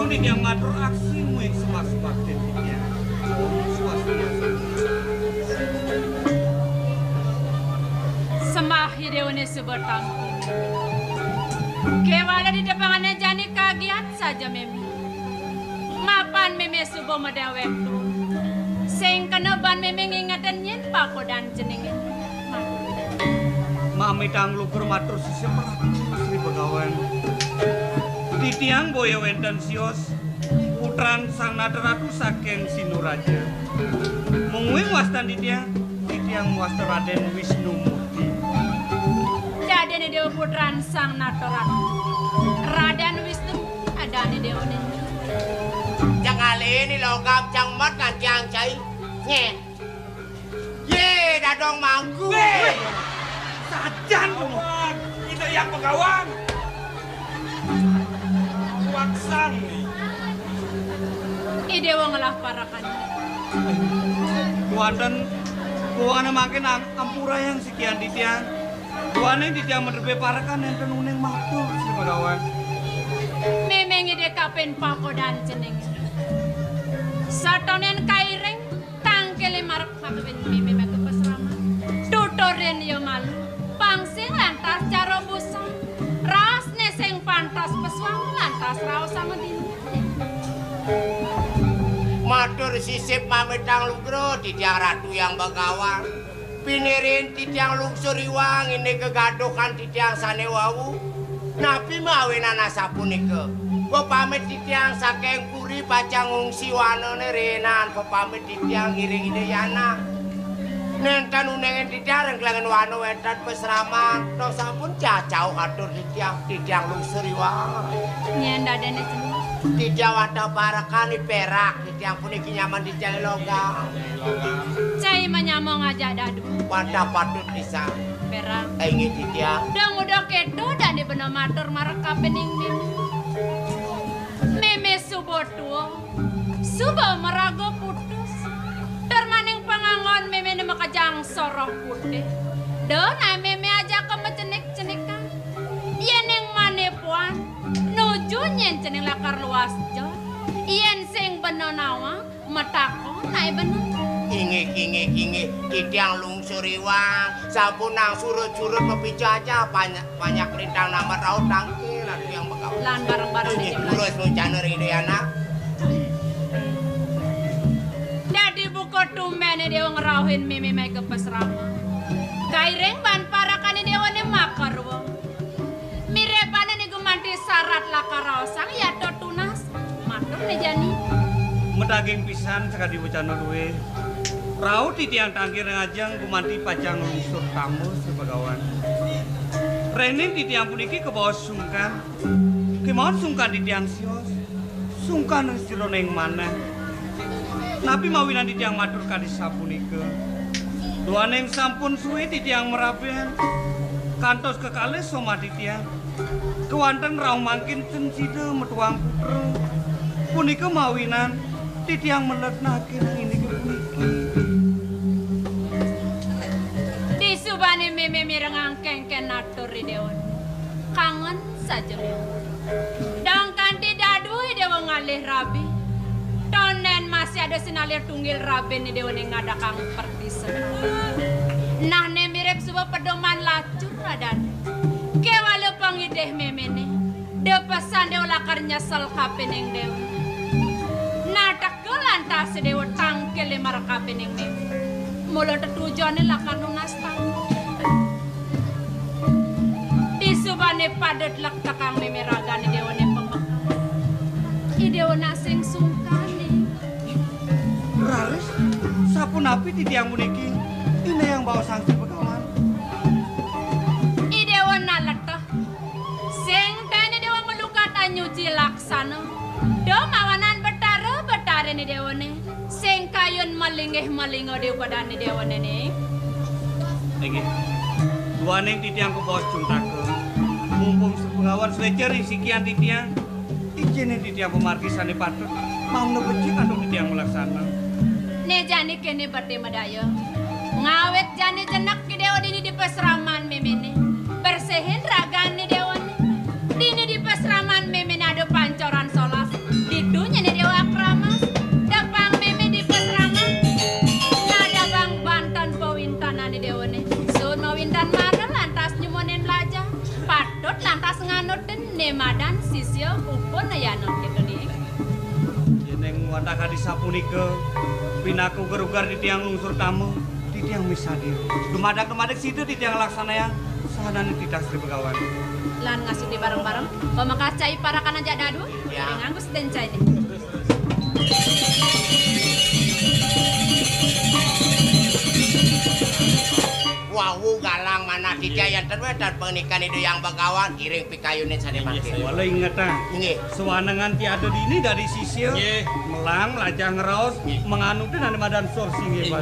Rauni dia ngatur aksimu yang semak-semak tentunya. Swastiastu. Semah hideone sebatang. Kewala di depangannya jani kagiat saja meme. Mapan meme subo medawek tu. Sing keneban meme ngingatan yen pakodan jenengin. Mami tanglukur matur sisi meratu Sri Begawan. Di tiang boya wenten sios putran sang naderatu saking Sinuraja. Mungwing wastan di tiang wasta Raden Wisnu Murti. Dadene dewa putran sang naderatu. Raden Wisnu adane dewa ne. Chẳng ali ni logam chẳng mất ngàn chàng cháy nhẹ. Ye đã dong mangku. Sajan Kawan, kita yang Begawan. Waksang. Idewa ngelah parakan. Kuana makin ampura yang sekian di tiang. Kuana di tiang menderbe parakan yang tenuneng matur Sri Begawan. Memang ide kapen pakodan jeneng. Satonen kaireng tangkele marap makben meme mek pesrama. Tutoren yo malu. Pangsing lantas cara busa. Ras neseng pantas pesuang lantas raos sama dini. Matur sisip mamitang lugro di tiang ratu yang Begawan. Pinirin di tiang luksuriwang ini kegaduhan di tiang sanewawu. Napi mawinan asapunike. Pepamit di tiang saking puri bacang ngungsi wanone renan. Pepamit di tiang iring ideyana. Nenten unengen di tiang rengklangan wano wetan pesraman. Dong sampun cacau atur di tiang luksuriwang. Nyenda dene jeneng. Di Jawa parakan di perak, di tiang puniki nyaman di tiang logam. Cai menyamong aja dadu. Wadah patut bisa. Perak. Ingin di tiang. Udah kedo dan di bener matur marek kapening meme. Meme subo tuo. Subo merago putus. Termaning pengangon meme ne makajang soroh putih. Dona meme aja ke mecenik-cenikan. Yeneng mane puan. Nuju nyen ceneng lakar luas jod. Yen sing beno nawa metako nae beno. Ingi di tiang lungsuriwang. Sampun nang surut-surut mepijaja banyak rintang nama raut tangki lalu yang Begawan. Lan bareng-bareng di jemlan. Urus muncana ide anak. Dadi buko tumene dewa ngerauhin meme mai ke pesrama. Kaireng ban parakane dewa ne makar wong. Mirepane ni gumanti syarat lakaraosang ya to tunas. Matur ne jani. Medaging pisan sekali bocana duwe. Raut di tiang tangkir ngajang gumanti pajang lungsur tamu Sri Begawan. Renin di tiang puniki ke bawah sungkan. Kemauan sungkan di tiang sios. Sungkan sironeng mana. Napi mawinan di tiang matur kadis sapunike. Duaneng sampun suwe di tiang merapian. Kantos kekales soma di tiang. Kewanten rau mangkin cencide metuang putra. Punike mawinan di tiang meletnakin ini ke puniki. Disubane meme mirengang kengken natur dewa. Kangen saja meme. Dong kanti dadui dewa ngalih rabi. Tonen masih ada sinalir tunggil rabi ni dewa ning ngadakang pertisen. Nah ne mirip sebuah pedoman lacur radan. Kewalo pangideh meme ne. De pesan dewa lakar nyesel kapening dewa. Natak lantas dewa tangkel lemar kapening meme. Mula tetujone lakar nunas tang. Disubane padet lak takang meme ragane dewa ne pembekal. Idewa nasing sungkane. Raris, sapun api di tiang puniki. Ini yang bawa sang Sri Begawan. Idewa naletah. Sing tane dewa melukat anyuci laksana. Do mawanan betare ni dewa ne. Sing kayun malingih-malingo dewa padane dewa ne ne. Iki. Duaneng di tiang ke bawah juntake. Mumpung Sri Begawan slecer isikian di tiang. Ijinin di tiang pemarkisane patut. Mau nebeci kandung di tiang melaksana. Ne jani kene berde medaya. Ngawet jani jenak ke dewa dini di pesraman memene. Bersihin ragane dewa ne. Dini di pesraman memene ada pancoran solas. Di tak di sapunika pinaku gerugar di tiang lungsur tamu di tiang misadir. Dumadak-dumadak situ di tiang laksanayang sahanane tidak Sri Begawan. Lan ngasih di bareng-bareng, pemakacai para kanan jak dadu, Ya. nganggus dan cai deh. Wawu galang mana Ditya yang terus dan pernikahan itu yang Begawan iring pikayunin sade mati. Wala ingatan. Nggih. Sewanangan tiada dini dari sisir. Melang lajang ngeraos menganutin ane madan sorsi nggih Pak.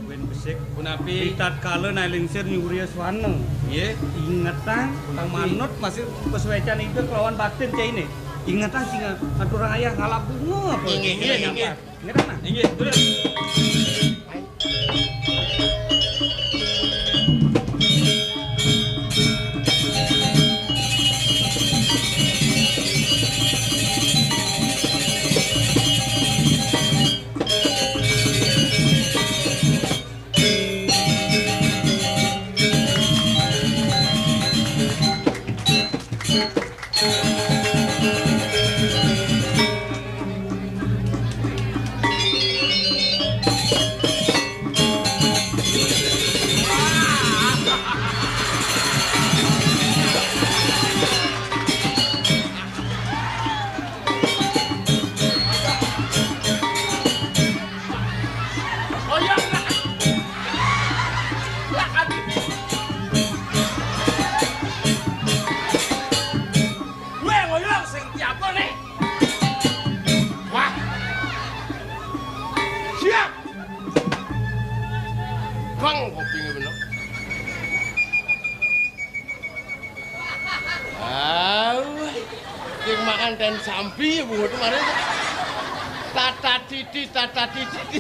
Ben besik Punapi. pitat kala nailingsir nyuri swana. Nggih. Ingatan manut masih kesuecan itu kelawan batin cai ini. Ingatan singa aturang ayah ngalap bunga apa. Inggih. Ingatan nah. Nggih, terus. Dan sampi bu kemarin tata titi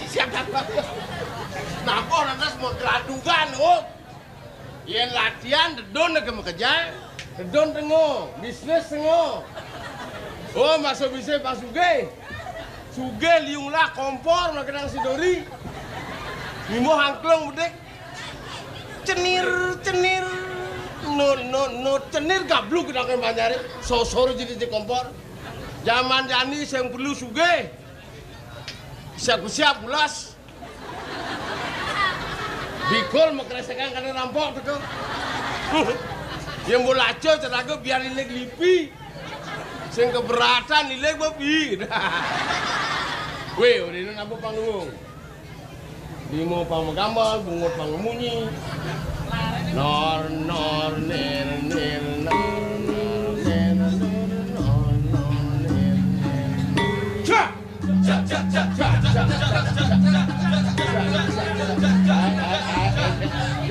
siapa napa lantas mau geladugan yen latihan dedon ke mekejar dedon tengo bisnis tengo masuk bisa Pak Suge liunglah kompor makenang sidori mimo hangklong budek cenir no cenir gabluk kita banjari sosor jadi kompor zaman jani yang perlu Suge siap bulas bikol mengkeresekan karena rampok tuh yang bola aja ceraga biar nilai lipi yang keberatan nilai babi weh udah ini apa panggung limo panggambar bungut pangmunyi nor nir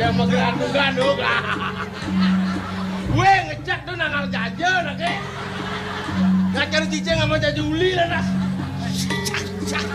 dia menggerandung-gandung gue ngecek tuh nangal jajan oke ngajar cicing sama jajuli lah nas cak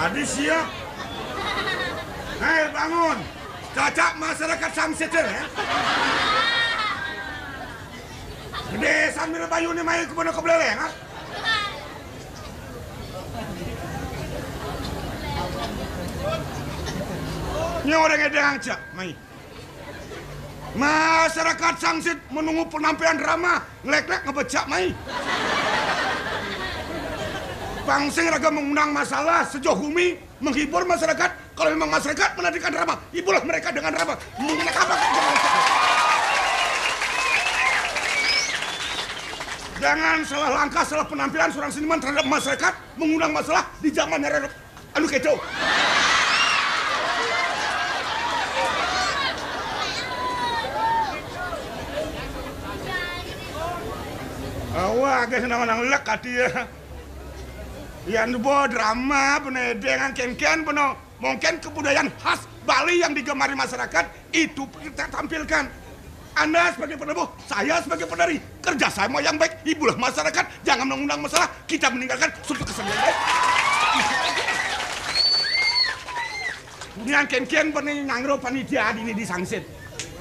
Adi siap. Hei bangun. Cacak masyarakat Samseter ya. Gede sambil bayu ni main kebun kebeleleng ha. Ni orang edang cak mai. Masyarakat Sangsit menunggu penampilan drama ngelek-lek ngebecak mai. Pangsing raga mengundang masalah sejauh bumi menghibur masyarakat. Kalau memang masyarakat menantikan drama, hiburlah mereka dengan drama. Mengenai apa? Jangan salah langkah, salah penampilan seorang seniman terhadap masyarakat mengundang masalah di zamannya anu keco. Awak agak senang-senang lek hati ya. Yang bo drama penedeng ken-ken peno Mungkin kebudayaan khas Bali yang digemari masyarakat itu kita tampilkan. Anda sebagai penabuh, saya sebagai penari, kerjasama yang baik, hiburlah masyarakat, jangan mengundang masalah, kita meninggalkan suatu kesenian. Kemudian ken-ken pernah ngangro panitia ini disangsit.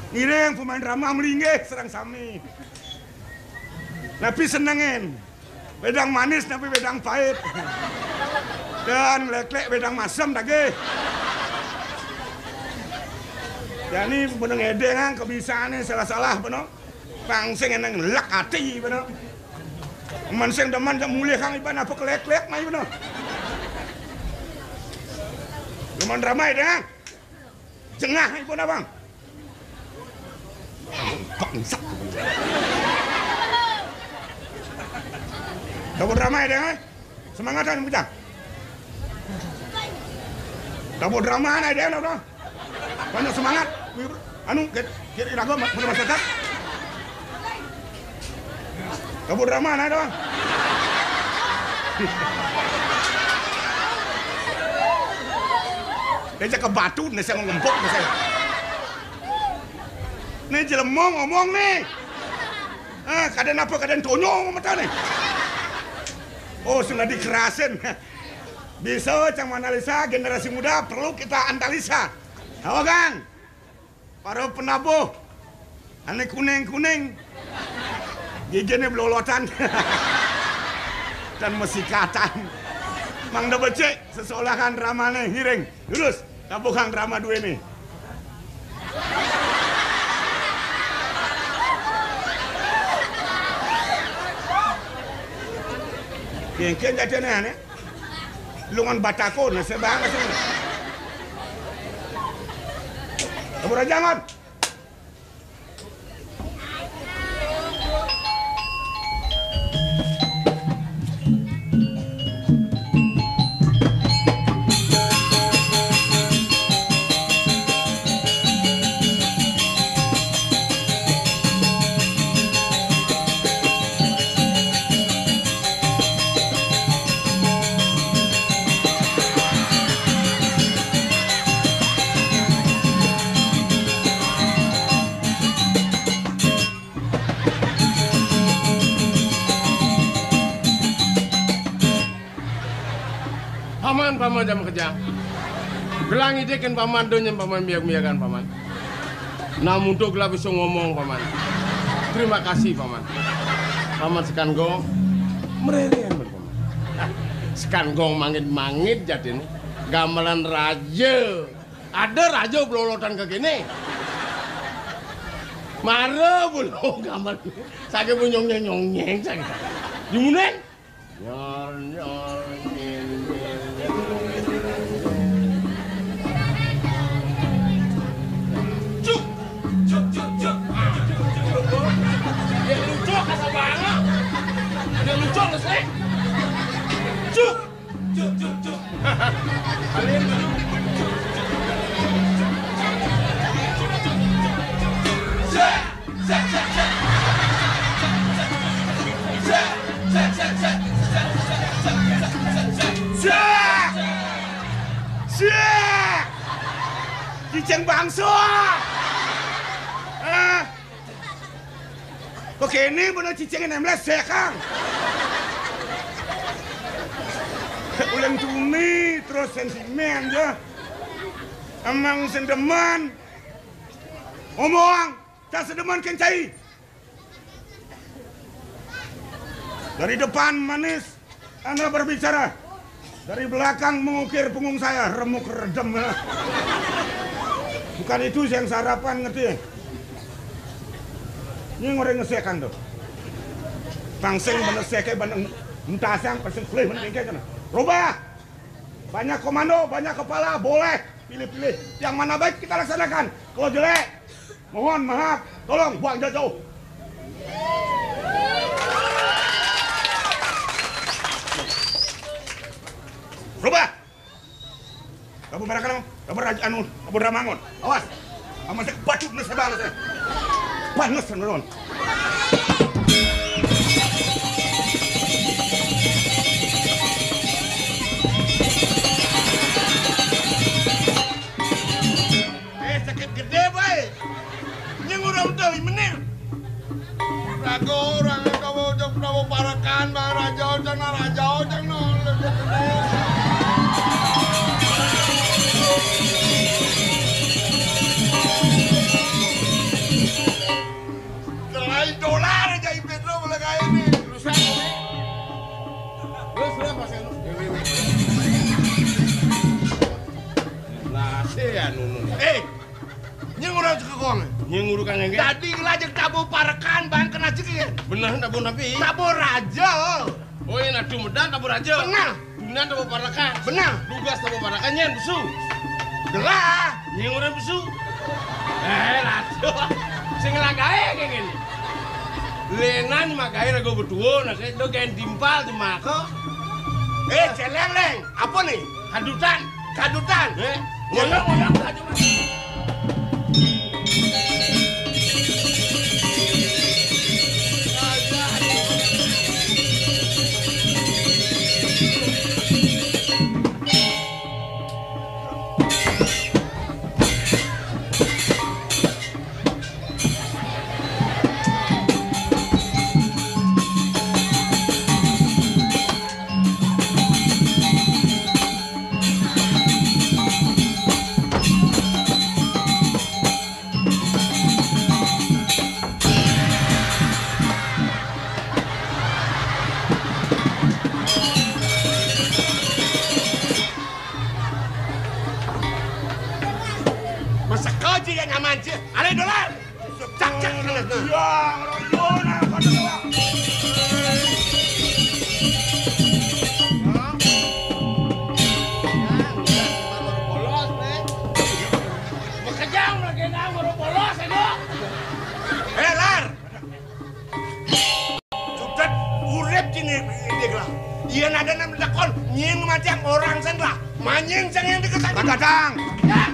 Ngiring pemain drama melinggih serang sami. Tapi senengin, wedang manis tapi wedang pahit. Dan lek-lek wedang masam lagi. Jadi beneng edeng kebisaannya salah-salah bener. Pangsing eneng lak hati bener. Mansing deman jam mulih kang iban apa kelek-kelek mai bener. Lumayan ramai deh. Jengah ibu abang. Bangsat. Dapur ramai deh. Semangatan bujang. Dapur drama ada deh udah. Banyak semangat. Anu kira raga mana masyarakat. Dapur drama ada doang. Dia ke batu nih saya ngempuk nih saya. Nih jelemong ngomong nih. Kadang apa kadang tonyong mata nih. Oh sudah dikerasin. Bisa cang analisa generasi muda perlu kita analisa. Tahu kan? Para penabuh. Ane kuning-kuning. Giginya belolotan. Dan mesikatan. Mang da becek seseolah kan ramane hiring. Lurus. Tabuh kang rama dua ini. Kian-kian jadi aneh. Lungan batako na sebang kasi. Kabura jangan. Paman jam kerja. Gelang ide kan paman donya paman miak-miakan paman. Namun untuk lah bisa ngomong paman. Terima kasih paman. Paman sekan gong mererian paman. Sekan gong mangit-mangit jadi nih. Gamelan raja. Ada raja belolotan ke gini. Mare belum gamelan. Saya pun nyong-nyong saya. Jumuneng. Nyor. Dia lucu nggak sih? Cuk. Kalian Ciceng bangsa. Oke ini bener cicengin emles ya kang. Ulang tumi terus sentimen ya. Emang sendeman. Ngomong, tak sedeman kencai. Dari depan manis, Anda berbicara. Dari belakang mengukir punggung saya, remuk redem. Bukan itu yang sarapan ngerti. Ini ngoreng ngesekan tuh. Pangsing bener seke bandeng entasang pasang kulih bener kayak kana. Rubah. Banyak komando, banyak kepala, boleh pilih-pilih. Yang mana baik kita laksanakan. Kalau jelek, mohon maaf, tolong buang jauh. Rubah. Kamu mereka kamu, kamu raja anu, kamu ramangon. Awas. Aman saya bacuk nasi balas saya. Panas tenan. ASEAN nunun. Nyeng urang kekong. Nyeng urukan yang Tadi lajeng tabu parekan bang kena cekin. benar tabu nabi. Tabu raja. Oh ini nadu medan tabu raja. Benar. Dunan tabu parakan. Benar. Lugas tabu parakan nyen besu. Gelah. Nyeng urang besu. Raja. Sing lagae kayak gini. Lenan magae rago berdua nak do gen dimpal di mako. Celeng leng. Apa nih? Kadutan. Kadutan. Ngoyong aja mas. Ale dolar. Cak-cak kena. Ya, royona kada bawa. Lar. Sudah urip cini lah. Iya ada nam lakon nying macam orang sendlah. Manying sang yang dikesan. Kadang. Ya.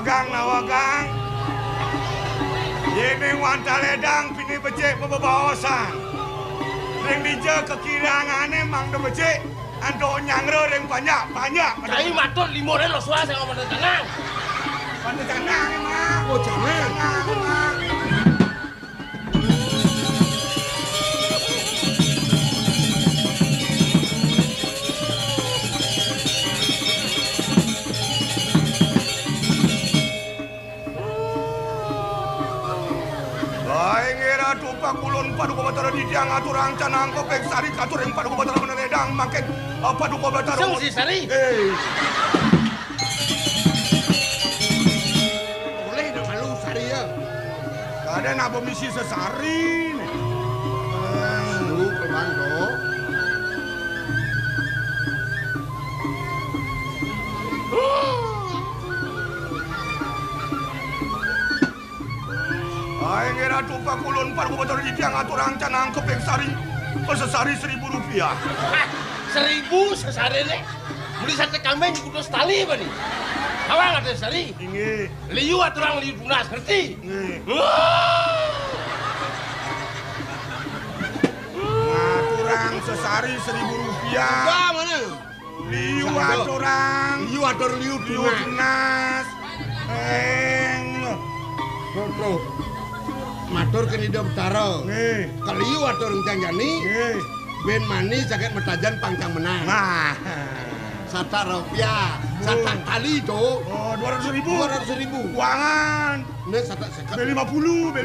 Nawagang. Yene wantaledang pini becek bebawasan. Ring dija kekirangane mang de becek ando nyangre ring banyak. Cai matur limo re lo suah saya ngomong tenang. Pada tenang emang. Oh jangan. Tumpak kulon paduka batara di diang aturang canang kopek sari katur yang paduka batara meneredang makin paduka batara. Sung si sari. Boleh dong malu sari ya. Ada nak misi sesari. Lu kemana? Ayengira tumpak kulon paduka batara di diang aturang canang kopek sari pesesari Rp1.000. 1.000 sesari nih. Beli sate kambing di kudu setali apa nih? Awang ada sari. Inge. Liu aturang liu tunas ngerti? Aturang sesari Rp1.000. Wah mana? Liu aturang. Liu tunas. Bro. Matur kene Ida Betara. Nggih. Kaliu atur janjani. Nggih. Ben mani saged metajan pangcang menang. Nah. Sata rupiah, sata kali to. Oh, 200.000. 200.000. Uangan. Nek sata sekat. B50.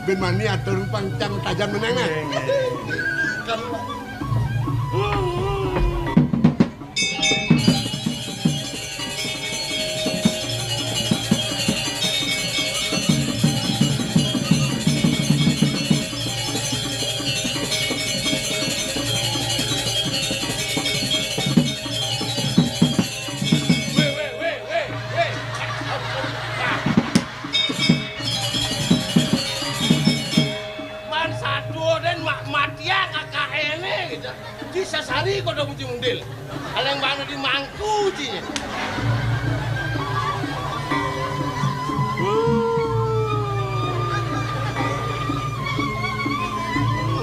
Ben mani atur pangcang metajan menang. Kan sasari kok udah muncul mundil. Aleng banget di mangku cinya.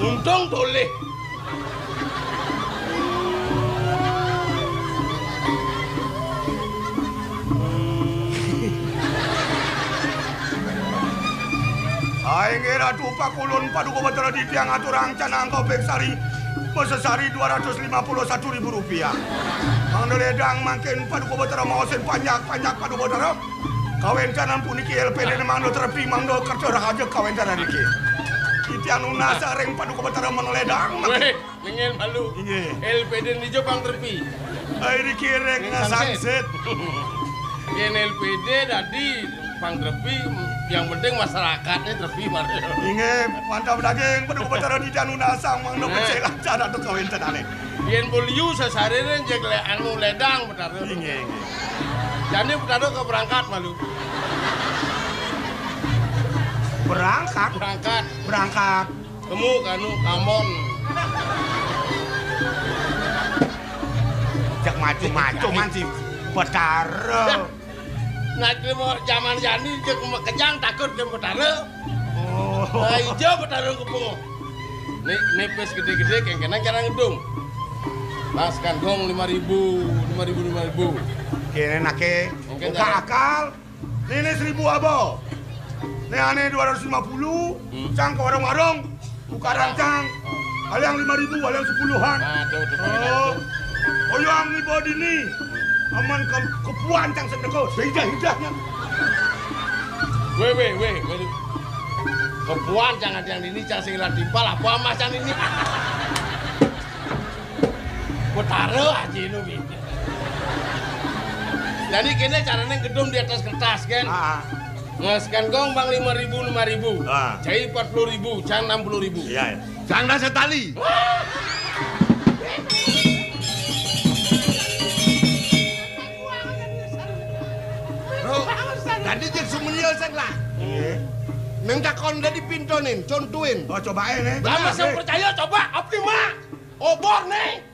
Untung toleh. Aing Ratu Pakulun Paduka Batara di tiang aturang canang kopek sari mesesari Rp251.000. Mang Ledang makin Paduka Batara maosin panjak Paduka Batara. Kawin kanan puniki LPD mang do terepi mang do kerja rahaja kawin kanan iki. Itian unasa reng Paduka Batara Mang Ledang. Weh, ngengel malu. Inge. LPD di Jepang terpi. Air iki reng sangset. Yen LPD tadi pang terpi, yang penting masyarakatnya terpi Mario. Inge mantap daging Paduka Batara di tian unasa mang do kecil acara do kawin kanan. Yen boliu sasarene jek le anu ledang betara. Inge. Jadi betara ke berangkat malu. Berangkat. Temu kanu kamon. Jak maju-maju man si Batara. Nah, mau zaman jani jek kejang takut ke betara. Oh. Nah, ijo betara kepungo. Nepes gede-gede kengkenan cara ngedung. Maskan gong 5.000. Kene nake Mungkin buka akal. Ini 1.000 abo. Ini aneh 250. Cang ke warung-warung. Buka rancang. Aliang 5.000, aliang 10-an. Nah, tuh. Oh yang ni bodi ni. Aman kepuan cang sedekau. Sehidah-hidahnya. Weh. Kepuan jangan yang ini cang singilan timpal apa macan ini. Betara aja ini. Jadi kini caranya gedung di atas kertas kan? Ngaskan gong bang 5.000. Cai 40.000, can 60.000. Iya. Janda setali. Bro, tadi jek sumenial sang lah. Neng takon dari pintonin, contuin. Oh cobain nih. Lama saya percaya coba, apa mah? Obor nih.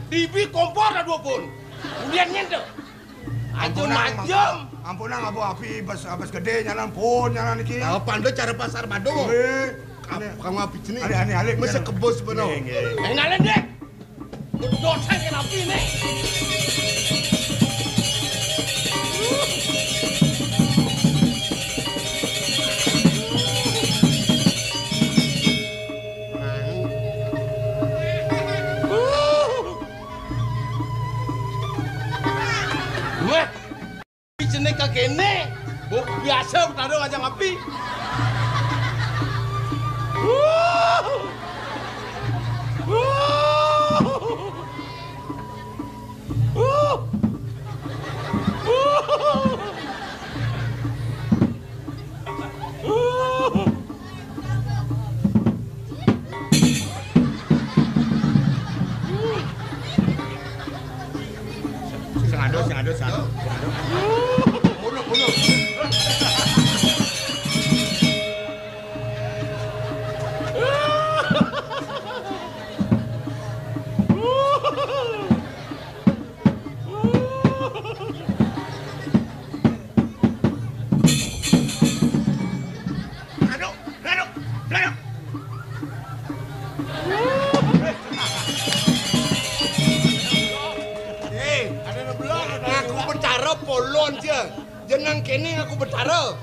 TV kompor ada 2 pun. Kemudian nyentuh. Ajum. Ampunang abu api bas gede nyalan pun nyalan iki. Oh, pando cara pasar pado. Kamu api jenis. Alik. Masa kebos benar. Ngalen deh. Dosa kenapa ini? Wah, jenis kagene, biasa bertaruh aja ngapi. Sengados. Bunuh. Polon dia, jenang kene aku betara.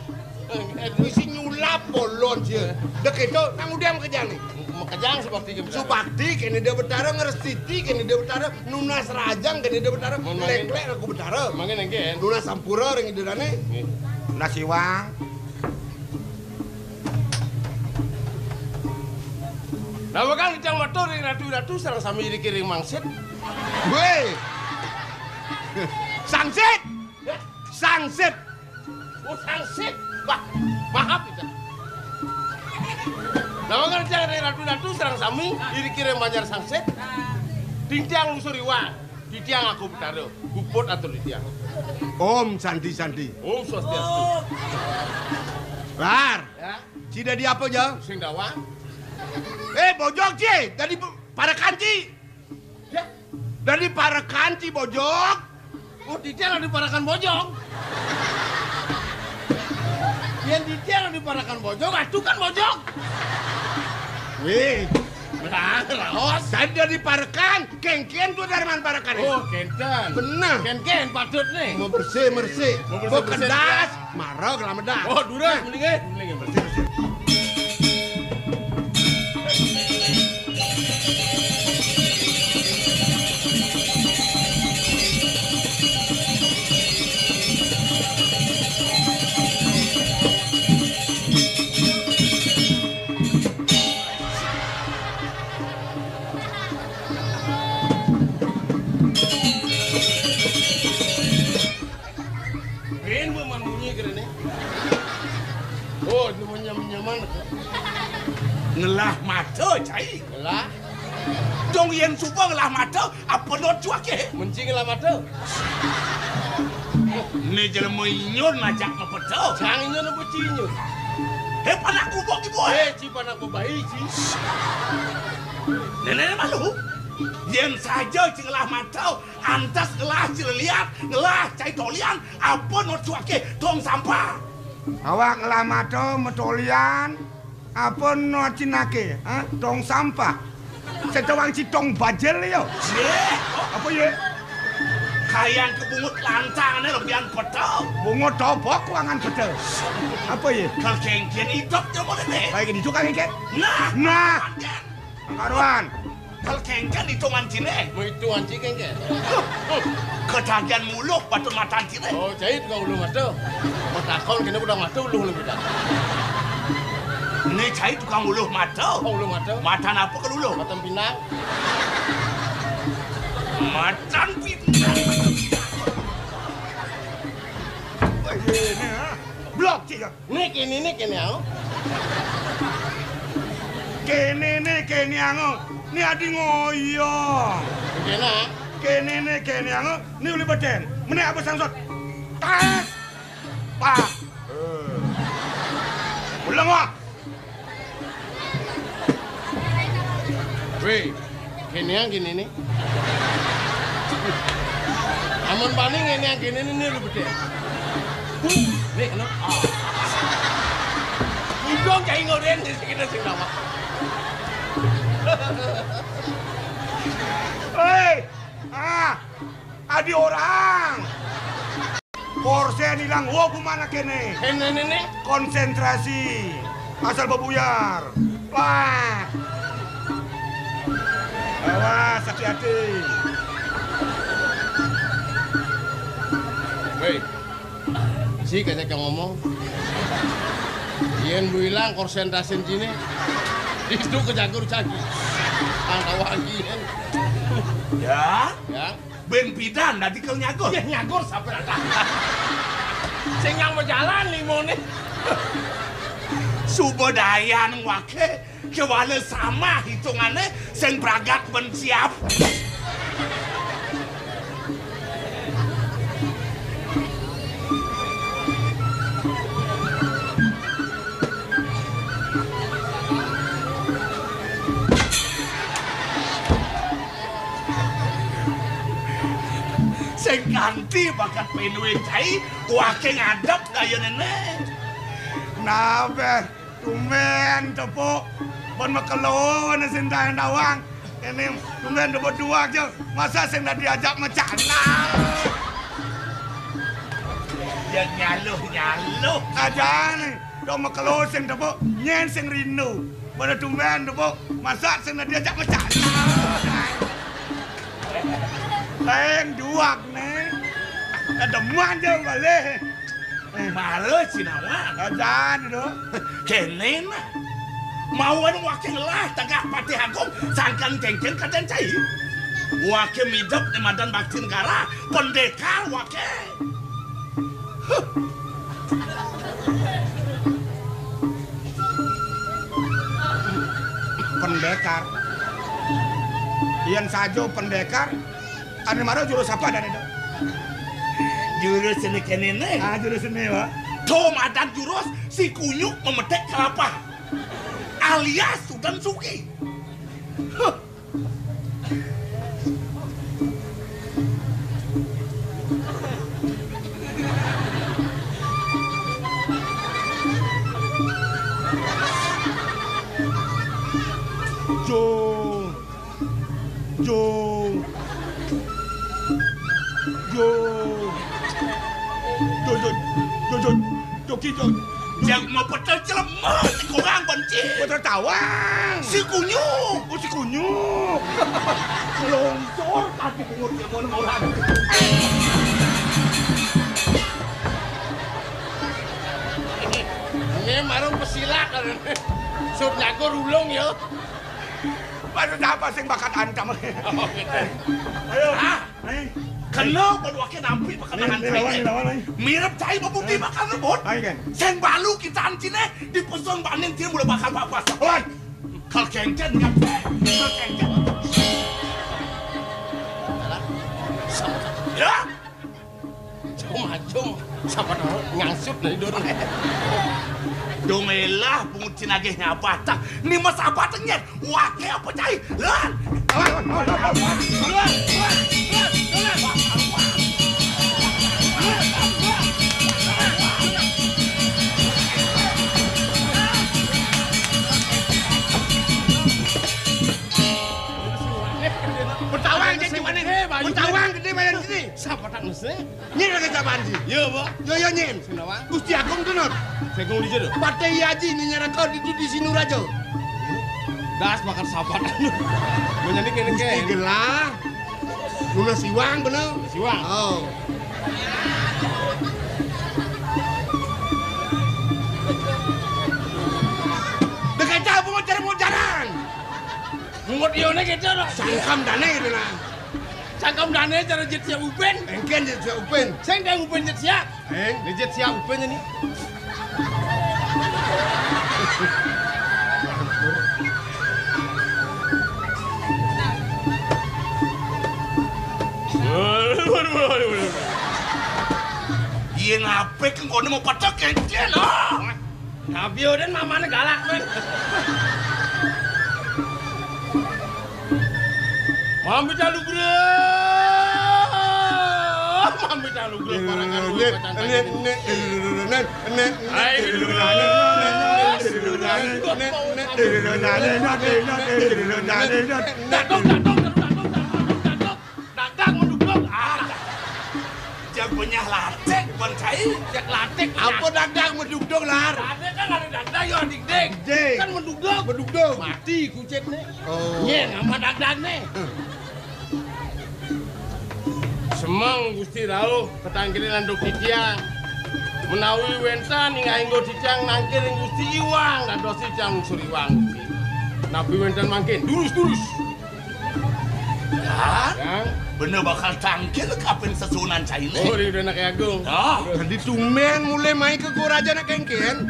Mesti nyulap polon dia. Dek itu, nang udah kejang nih. Kejang seperti Subakti kene dia betara, ngerestiti kene dia betara, nunas rajang kene dia betara, lek aku betara. Mangin engken. Nunas sampura ring iderane. Nasi wang. Nah, bakal kejang motor ring ratu-ratu sareng sami dikiring mangsit. Weh. Sangsit. Oh, sangsit. Wah, maaf itu. Nah, bakal kejang ring ratu-ratu sareng sami dikiring banjar sangsit. Di tiang lusuri wang. Di tiang aku betara. Guput atau di tiang. Om Sandi. Om Swastiastu. Lar. Ya, Cida di apa aja? sing dawang. Bojok cie, dari para kanci. Ya, Dari para kanci bojok. oh di tiang diparakan bojong. Yang di tiang diparakan bojong, itu kan bojong. Wih, Raos. Saya diparekan, kengken tuh dari mana parekan ini? Oh, kenten. Bener. Ken patut nih. Mau bersih. Mau Mau bersih-bersih kendas, dia. marah gelamedas. Oh, durang mendingan. Bersih. Oh, itu nyaman. Ngelah mata, cai. Lah, Dong yen supa ngelah mata, apa not cuake? mencing lah mata. Ni jelema inyon ngajak mepeto. Jangan nyono bucinyo. He panak kubok ibu. Cipan aku bayi, ci. Nenek malu. Yen saja ngelah mata, antas ngelah cileliat, ngelah cai tolian, apa not cuake tong sampah. Awak ngelamato metolian apa no cinake, tong sampah. Setawang si tong bajel yo. Apa ye? Kayang kebungut lantang ane lebihan peto. Bungo tobok wangan betul. Apa ye? Kal kengken idop coba deh. Baik di tukang iket. Nah. Karuan. Kal kengken hitungan cine. Mau itu anci kengken. Ketagihan muluk batu matan cine. Oh, jahit kau ulu mata. Mata kau kena udah mata ulu kita. Ini cai tukang uluh mata. Kau ulu mata. Matan apa ke uluh? Mata pinang. Matan pinang. Ini blok cik. Ini kini aku. Kene ango. Ni adi ngoyo. Kena. Kene ango. Ni uli beden. Mene apa sangsot? Tas. Pak. Ulang wak. Weh, kini yang gini nih. Amun paling ini yang gini nih lu beda. Nih, no. Udong kayak ngoden di sekitar sini nama. Hei, adi orang. Korsen hilang, kemana kene? Nih. Konsentrasi, asal bebuyar. Wah. Awas, hati-hati. Weh, si kata kau ngomong. Yen bilang konsentrasi sini. Itu kejagur-jagur. Antau angin. Ya. Ben pidan nanti kau nyagur. Ya nyagur sampai ada. Sing yang mau jalan limone. Subodaya nang wake kewala sama hitungannya sing bragat ben siap. Sing ganti bakat penuhin cai wake ngadap kaya nenek. Nabe, tumen tepuk. Bon makelo na sindang dawang. Ini tumen dapat dua aja. Masa sing dah diajak macana. Ya nyaluh. Aja nih. Do makelo sing tepuk nyen sing rindu. Pada tumen tepuk masa sing dah diajak macana. Teng duak nih. Ada manja balik. Malah Cinawan. Aja nih do. Kenen mauan wakil lah tengah pati agung sangkan kengken kadan cai. Wakil midap di madan bakti negara pendekar wakil. Pendekar. Ian sajo pendekar. Ada maro jurus apa dan itu? Jurus ini kenen Jurus ini wa. Tom adan jurus si kunyuk memetek kelapa alias Sultan Suki. Jo. Yang mau petel celemah, si kurang benci. Petel tawang. Si kunyuk. Oh, si kunyuk. Longsor tapi kungut yang mau orang. Ini marung pesilat. Sud nyago rulung ya. Maksud apa sing bakat ancam? Oh, gitu. Ayo. Ayo. Kena pada wakil nampi makan Lawan. mirip cai bubuk makan rebut. Ayo kan. Seng balu kita ancine di peson panen dia mulai bakal papas. Lawan. Kal kengken nggak kal kengken. Ya. Macam sama ngasut dari dorong. Dongelah pungut cinagehnya batak. Ni mas apa tengnya? Wakil apa cai? Lan. Bertawang jadi mana? Bertawang gede main sini. Siapa tak nusnya? Nyin lagi zaman sih. Iya, Pak. Yo nyin. Kenapa? Gusti Agung tenor. Saya kau di situ. Partai Haji ni nyara kau di sini raja. Das makan sapat. Menyanyi kene Gusti kene. gelah. Nuna siwang bener. Siwang. Oh. Dekat jauh mau jarang. Mungut ione gitu loh. Sangkam dane gitu nah. Cangkem dane cara jet siap upen. Engken jadi open. Saya nggak upen jet siap. Di jet siap upen ini. Iya ngapain kan kau mau pecah kengken loh. Tapi udah mamanya galak men. Mami calu bro. Mami calu bro. Parangan lu Jagonya latek bukan cai. Jak latek. Apa dagang mendugdug lar? Ada kan ada dagdag yo dik-dik. Dik. Kan mendugdug. Mendugdug. Mati kucet nih. Oh. Nyen sama dagdag nih. Semang Gusti Rauh petangkiri landuk titiang. Menawi wenta ningai nggo dicang nangkir ing Gusti Iwang dan dosi cang suriwang. Nabi wentan mangkin durus. Kan? Yang Bener bakal tangkil kapan sesunan cai oh nih. udah nak agung. Ah, Jadi tumben mulai main ke goraja nak kengken.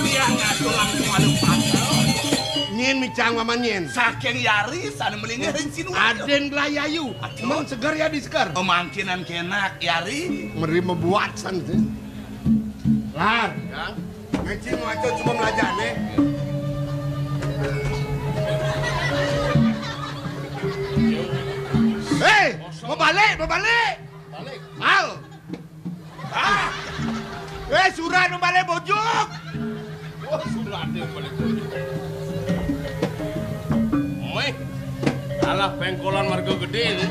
dia ngatur langsung ada pasal. Nyen micang mama nyen. Saking yari sana melingin sinu. Aden gelayayu. Emang segar ya di segar. Pemangkinan kenak yari. Meri membuat san sih. Lar. Yang Ngeci mau aja cuma belajar nih. Hei, mau balik. balik. Mau. Ah. Surat mau balik bojok. Oh surat dia balik. Oi. Alah pengkolan marga gede ini.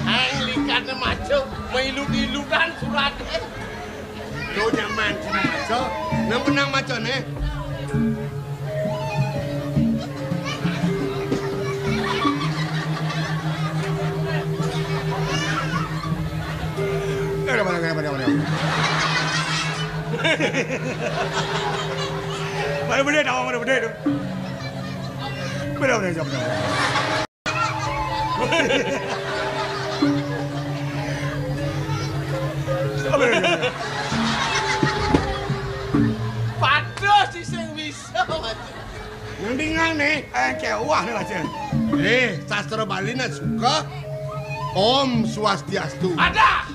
Ang likatnya macam mailut-ilutan suratnya. Tuh nyaman. So, nang menang macam nih. Mana benda dah, mana benda tu? Benda. Pados si sing bisa. Mendingan nih, kewah nih macam. Sastra Bali nak suka Om Swastiastu. Ada.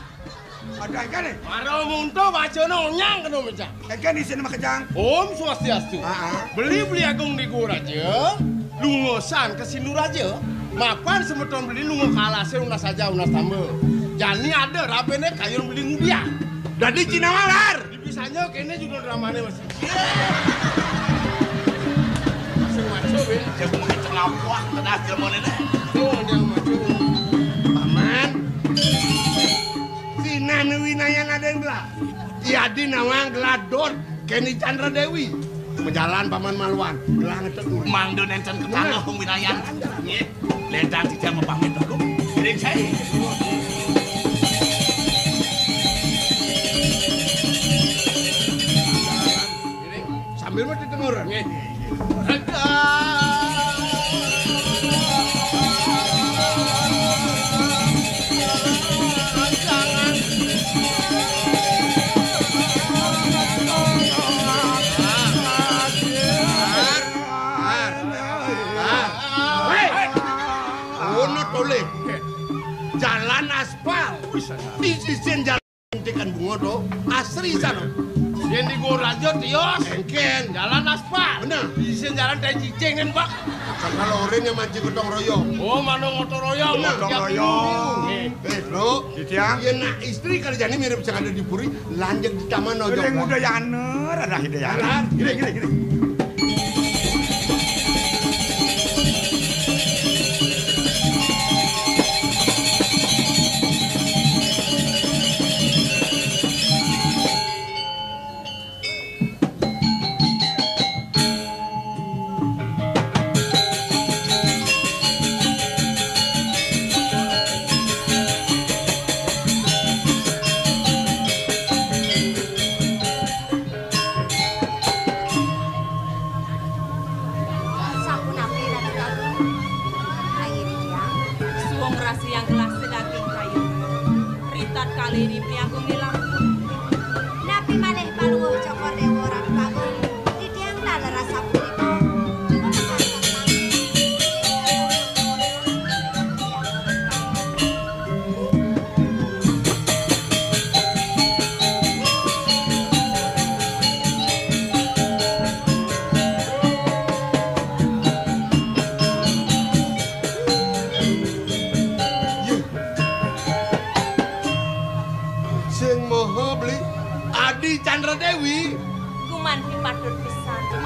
Ada ikan nih. Maro munto bacana nyang kena mecah. Ikan di sini mah kejang. Om Swastiastu. Heeh. Beli agung di Guraja, lungosan ke Sinduraja. Mapan semeton beli lungo kalase unas saja unas tambah. Jani ada rapene kayun beli ngubiah. Dari Cina Malar. Dipisahnya kene juga dramane masih. Masih maco be. Jago ngecengap wah tenas jelmone teh. Tuh dia maco. Paman. Cina Winayan ada yang belah. Iadi nawang geladon Kenny Chandra Dewi. Berjalan Paman Malwan. Gelah ngetek. Mang do nencen ke tanah pembinayan. Nggih. Lendang tidak mau pamit aku. Kirim saya. Sambil mah ditengur. Nggih. Jalan aspal. Di sisi jalan tekan bunga do asri sana. Yang di Guraja tios. Engken. Jalan aspal. Bener. Di jalan teh cicing kan, Pak. Kalau orang yang mancing gotong royong. Oh, mana motor royong. Bener, gotong royong. Nggih. Bro, Ditiang. Ya nak istri kali jani mirip yang ada di Puri, lanjut di taman ojo. Yang udah yaner, ada hidayaner. Gini.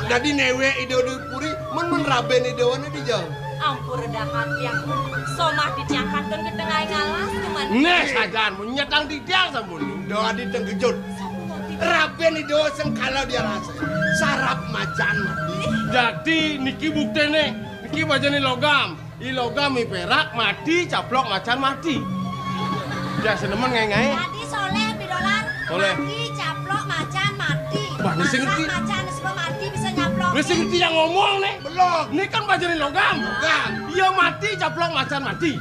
Jadi newe ide Puri, men raben ide wana di jauh. Ampun redahan tiangku, somah ditiangkan ke tengah ngalas cuman. Nih sajan, menyetang di tiang sampun. Doa di tenggejut. Raben ide seng kalau dia rasa. Sarap macan mati. Jadi niki bukti nih, niki bajani logam. I logam i perak mati, caplok macan mati. Ya senemen ngai-ngai. Tadi soleh bidolar. Soleh. Mati, caplok macan mati. Wah, nisi ngerti. Macan semua mati bisa nyaplok. Nisi ngerti yang ngomong nih. Belum. Ini kan bajani logam. Logam. Iya mati, caplok macan mati.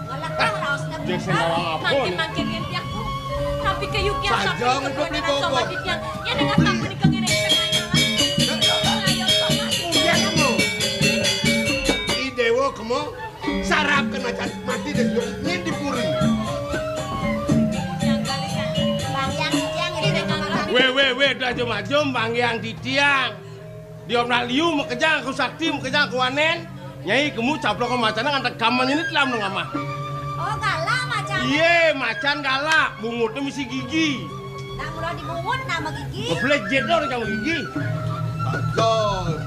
Ngelakang rausnya Dia sembawang apa nih? Makin-makin tiangku. Tapi ke yuk yang Sajang sampai untuk ke dibawa. somah di tiang. Ya dengan sampai di kengiring tengah ngalas. Ayo somah di Iya kamu. Idewo kamu sarap kan macan mati dan ini di Puri. Weh, dah jom bang yang di tiang. Di omna liu mekejang aku sakti, mekejang aku wanen. Nyai kemu caplok ke macan ngantek kaman ini telam dong amah. Oh galak macan. Iya, macan galak, bungutnya misi gigi. Nah mulai dibungut nama gigi. Ngebelet dong kamu gigi. Betul.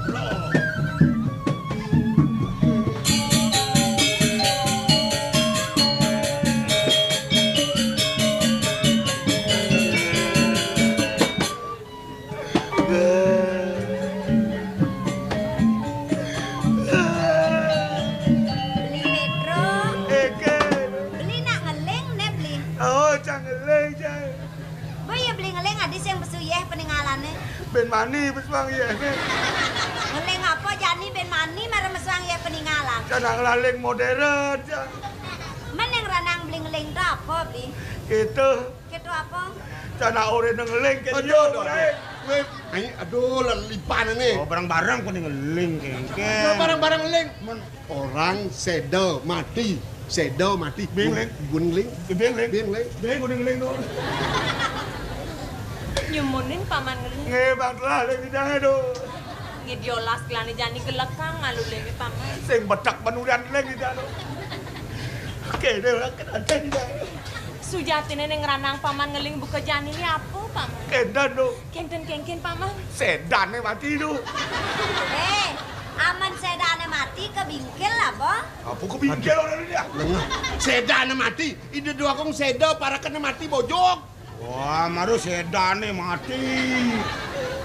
Ben mani beswang ya. Ngeleng apa jani ben mani marah meswang ya peninggalan. Canang laling modern. Meneng ranang beli ngeleng itu apa beli? Gitu. Gitu apa? Canang ore ngeleng ke dia. Aduh, lipan ini. Oh, barang-barang kok ngeleng kengke. Barang-barang ngeleng. Orang sedo mati. Sedo mati. Beng-leng. Gunling. Beng-leng. Beng-leng. Beng guneng-leng tuh. Nyumunin paman ngeling. Ngebatlah lagi jangan tuh. Ngidiolas kelani jani kelekang ngalu lagi paman. Sing betak penulian lagi jangan. Oke deh, kena jangan. Sujatine ning ranang paman ngeling buka jani ini apa paman? Kedan tuh. Kengken paman. Sedannya mati tuh. Aman sedane mati ke bingkil lah, Boh. Apa kebingkil orang dia? Sedane mati. Ide dua kong sedo para kena mati bojok. Wah, maru sedane mati.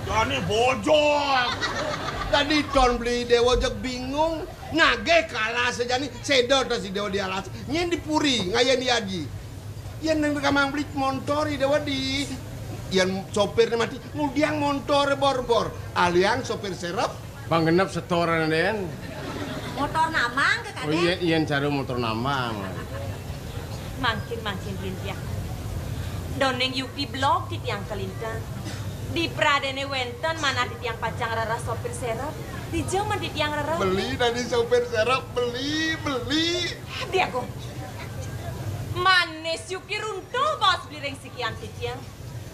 Jani bojok. Tadi ton beli dewa jek bingung. Ngage kalah sejani sedo to si dewa dialas. Nyen dipuri ngayen diaji. Yen nang kamang beli motor dewa di yen sopirnya mati ngudiang motor bor-bor. Aliang sopir serap Panggenep setoran den. Motor namang ke Oh kadek. iya cari motor namang. Makin rintiak. Doneng yupi blok di tiang kelintang. Di Pradene Wenten mana di tiang pacang rara sopir serap. Di jauh di tiang rara. beli dari sopir serap beli. Dia kok. Manes yuki runtuh bos beli sekian di tiang.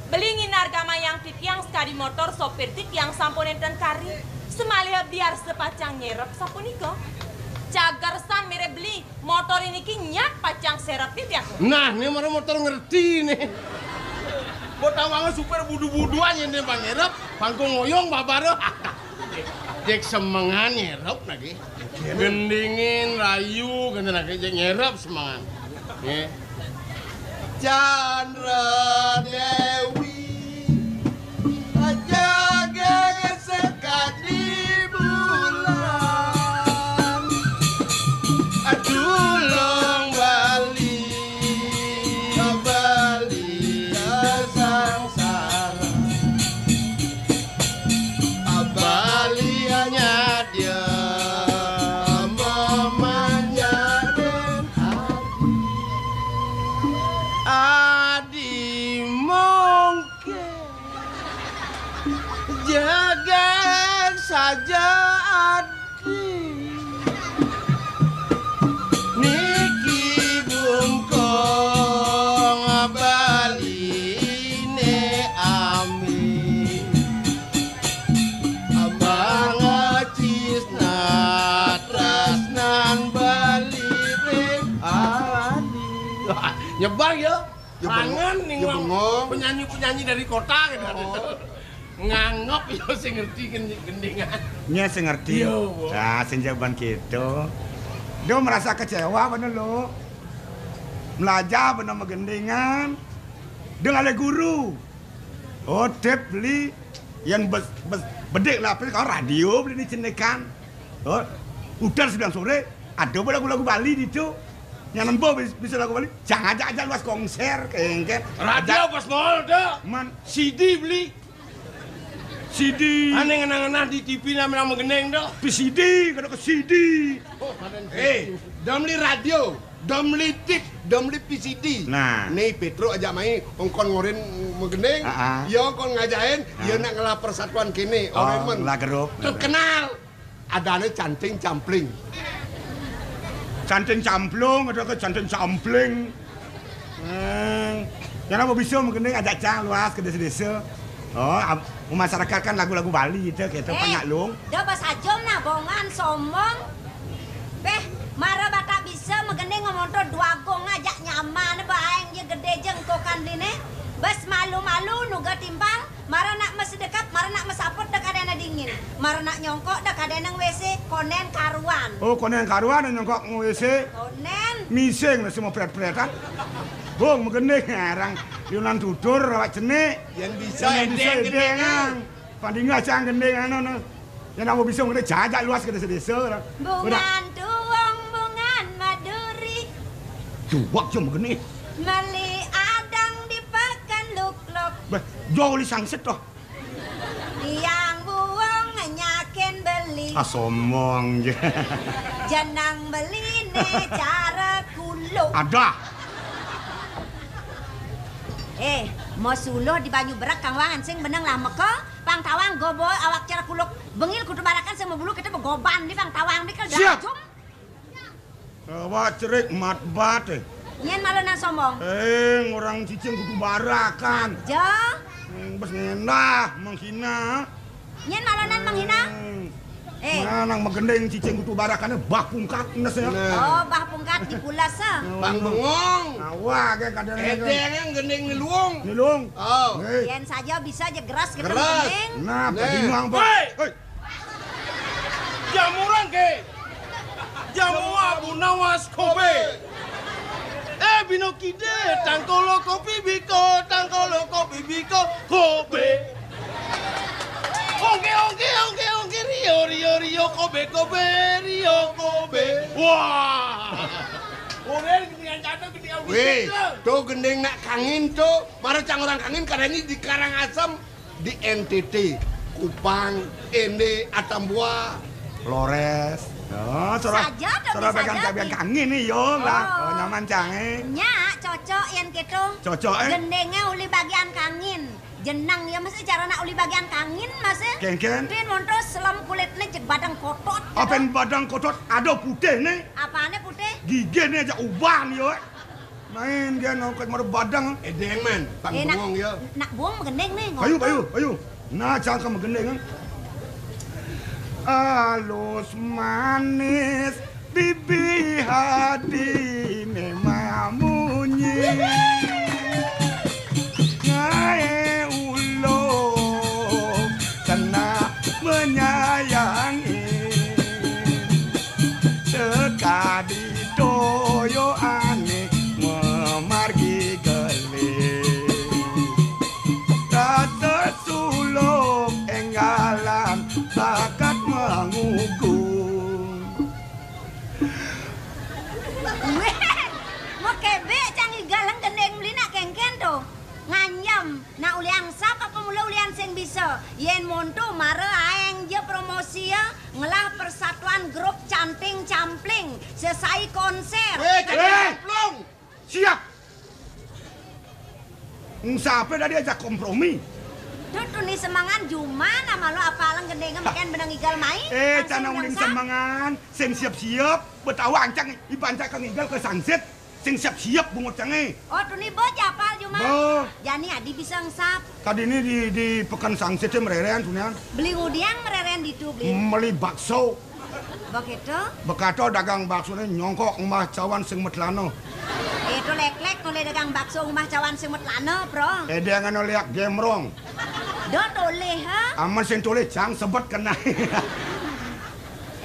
Belingin harga mayang di tiang sekali motor sopir di tiang sampun enten kari. Semalih biar sepacang nyerap sapuniko. Cagar san mere beli motor ini kinyak pacang serap di tiang. Nah, ini mana motor ngerti nih. Buat awangnya super budu-buduan yang dia pangerep, pangkung ngoyong babaro. Jek semangan nyerap lagi. Gendingin, rayu, ganda lagi jek nyerap semangan. Chandra Dewi jaga sekat di bulan Adulong bali sangsara abalianya dia memanja dan adi mungkin jaga saja adi niki bungkong baline ami abang cisna trasnan balire adi nyebar ya kangen nih penyanyi dari kota gitu ngangop ya sing ngerti gendingan Nya sing ngerti. Iya, Nah, sing jawaban gitu. Dia merasa kecewa bener lo. Belajar bener megendingan. Dia nggak ada guru. Oh, tip beli yang bedek lah, kau radio beli di cendekan. Oh, udah 9 sore ada lagu-lagu Bali itu. Yang nembo bisa lagu Bali. Jangan aja luas konser kengken. radio pas mall dah Man, CD beli CD. aneh ngenang-ngenang di TV nama gendeng dah PCD, kena ke CD. dom li radio dom li tip dom li PCD Nah. nih Petro aja main ongkon ngorin megendeng yo kon ngajain yo nak ngelah persatuan kini orang men lah gerup. terkenal adanya canting campling Canting camplung, ada ke canting campling. Yang apa bisa mungkin ajak cang luas ke desa-desa. Oh, masyarakat kan lagu-lagu Bali gitu, gitu banyak lung. Dah bahasa jom nah bongan sombong. Beh, mara bata bisa megene ngomong to dua gong ngajak nyaman baeng je gede jengkokan dine. Bas malu-malu nuga timbang, mara nak mesedekat, mara nak mesapot dak kadena dingin. Mara nak nyongkok dak kadena WC konen karuan. Oh, konen karuan yang nyongkok ngwc. Konen. Mising lah semua pret-pretan. Bung, mengene ngarang Yunan tutur awak cenik. yang bisa Yang bisa edengang. Pandinga cang gendeng anu. Yang apa bisa mengene jajak luas ke desa-desa. Bungan tuwong bungan maduri. Duwak je mengene. Meli adang dipakan luk-luk. Bah, jauh li sangset toh. Yang buang nyakin beli. Somong je. Jenang beli ne cara kuluk. Ada. Mau suluh di Banyu Berak Kang Wangan sing beneng lah meka Pang Tawang goboy awak cara kuluk bengil kudu barakan sama bulu kita begoban di Pang Tawang di Siap. Awak cerik mat bat Nyen malona sombong. Orang cicing kudu barakan. Ja. Bes ngenah menghina. Nyen malonan menghina. Nang megendeng cicing kudu barakan bah pungkat nes ya. Oh, bah pungkat di pulas sa. Bang bengong. Awak kadang Edeng gendeng ni luung. Ni luung. Oh. Yen saja bisa aja geras kita Geras. gendeng. Nah, pedimang Pak. Hei. Jamuran ke? Jamu Abu Nawas Kobe. Bino kide, tangkolo kopi biko, Kobe. Ongke, Rio, Kobe, Rio, Kobe. Wah. Orang dengan jatuh ketika Weh, tuh gendeng nak kangin tuh. Mara cang orang kangin karena ini di Karangasem, di NTT, Kupang, Ende, Atambua, Flores. Oh, Saja dong, Sora bisa pegang jadi. cabian kangin nih yo lah. Oh. Nyaman cange. Nya cocok yen gitu. Cocok Gendengnya uli bagian kangin. Jenang ya mesti cara nak uli bagian kangin mas. Ken. Pin monto selam kulitnya jeg badang kotot. Apen badang kotot ada putih nih. Apane putih? Gigene aja uban yo. Main dia nongkot mar badang. Edeng man, bang bengong ya. Nak buang gendeng nih. Ayo. Nah, jangan kamu gendeng. Halus manis bibi hati memamunyi ngae ulung kena menyayangi sekadi doyo ane memargi gelis rasa sulung enggalan bakat mengugung. Mau kebe canggih galang gendeng beli nak kengken tuh. Nganyam, nak uliang sak apa mula ulian sing bisa. Yen montu mare aeng je promosi ya. Ngelah persatuan grup canting campling. Selesai konser. Plong! Siap! Siapa dah diajak kompromi? Tuh nih semangan Juman nama lo apalang gendengnya makan benang igal main. Canang uling semangan, sing siap-siap, betawa ancang ibancak kang igal ke sunset, sing siap-siap bungut cange. Oh tuh nih bot apal Juman. Bo. Jani adi bisa ngesap. Tadi ini di pekan sunset mererean tunian. Beli udiang mereren di tu beli. Meli bakso. Begitu? Bekato dagang bakso ini nyongkok ngmah cawan sing metlano. Itu lek-lek nolai dagang bakso ngmah cawan sing metlano, bro. Dia ngano liak gemrong. Do toleh ha? Aman sing toleh cang sebet kena.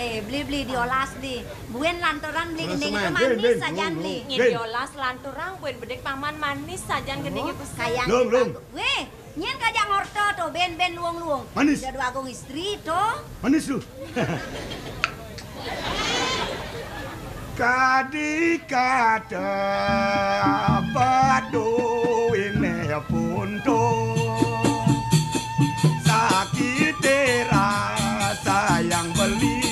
Beli diolas di. Buen lantaran beli gendeng itu manis sajan beli. Diolas lanturang buen bedek paman manis sajan gendeng itu Kayang. Lung. Weh, nyen kajak ngorto tuh ben luang-luang. Manis. Udah dua agung istri tuh. Manis lu. Kadi kata badu ini punto sakit rasa yang beli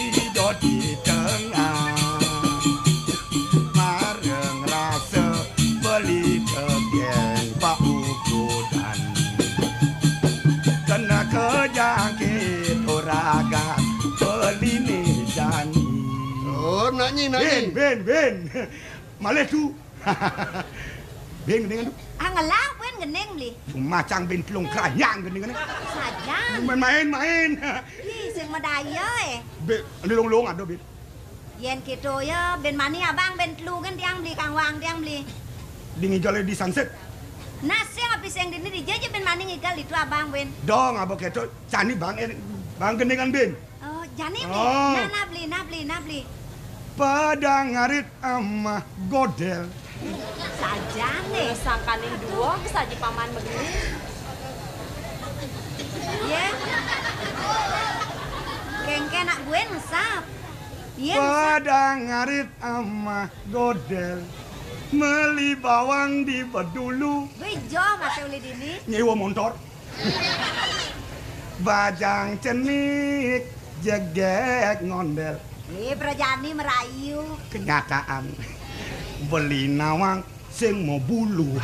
di tengah mareng rasa beli kegeng pak ukudan kena kejangkit oragan beli nih jani. Oh, nanya. Ben. Malih tu. Ben dengan tu. Ngelah buen gendeng beli. Macang ben pelong kerayang dengan ni. Sajan. Main. Ih, sing medaya Ben long ada ben. Yen gitu ya, ben mani abang ben telu kan tiang beli kang wang tiang beli. Di ngigal di sunset. Nasi ngapi sing dini dijaja ben mani ngigal itu abang ben. Dong abang keto cani bang gendengan ben. Oh, jani beli. Oh. Nah beli. Padang ngarit amah godel. Sajan nih. sangkaning dua kesaji paman begini. Ya. Kengke nak gue ngesap. Iya. Padang ngarit amah godel. Meli bawang di bedulu. Gue jo masih uli dini. Nyewa motor. Bajang cenik jegek ngondel. Perjani merayu. Kenyataan beli nawang sing mau bulu.